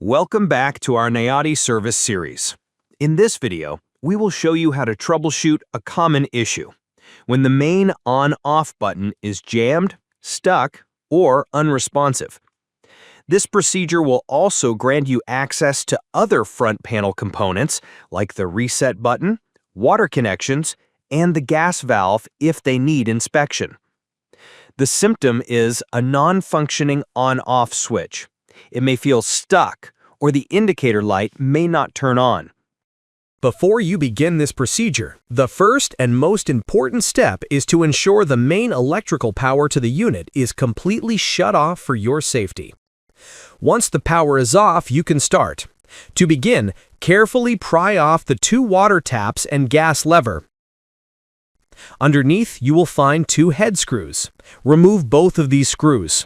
Welcome back to our Nayati service series. In this video, we will show you how to troubleshoot a common issue when the main on-off button is jammed, stuck, or unresponsive. This procedure will also grant you access to other front panel components like the reset button, water connections, and the gas valve if they need inspection. The symptom is a non-functioning on-off switch. It may feel stuck, or the indicator light may not turn on. Before you begin this procedure, the first and most important step is to ensure the main electrical power to the unit is completely shut off for your safety. Once the power is off, you can start. To begin, carefully pry off the two water taps and gas lever. Underneath, you will find two head screws. Remove both of these screws.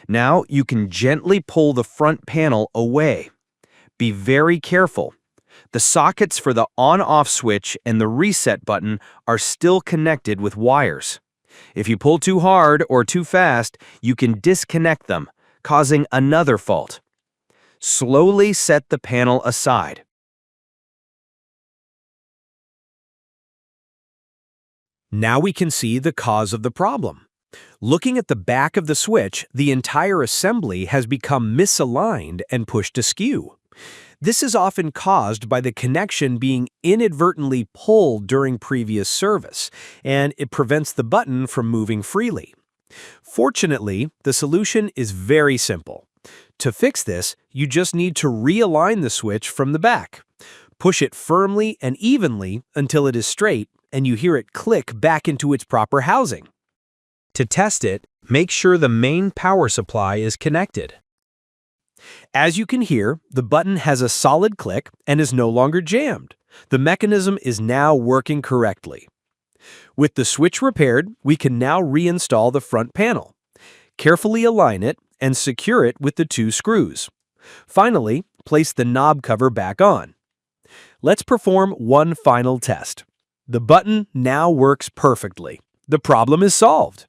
Now you can gently pull the front panel away. Be very careful. The sockets for the on-off switch and the reset button are still connected with wires. If you pull too hard or too fast, you can disconnect them, causing another fault. Slowly set the panel aside. Now we can see the cause of the problem. Looking at the back of the switch, the entire assembly has become misaligned and pushed askew. This is often caused by the connection being inadvertently pulled during previous service, and it prevents the button from moving freely. Fortunately, the solution is very simple. To fix this, you just need to realign the switch from the back. Push it firmly and evenly until it is straight, and you hear it click back into its proper housing. To test it, make sure the main power supply is connected. As you can hear, the button has a solid click and is no longer jammed. The mechanism is now working correctly. With the switch repaired, we can now reinstall the front panel. Carefully align it and secure it with the two screws. Finally, place the knob cover back on. Let's perform one final test. The button now works perfectly. The problem is solved.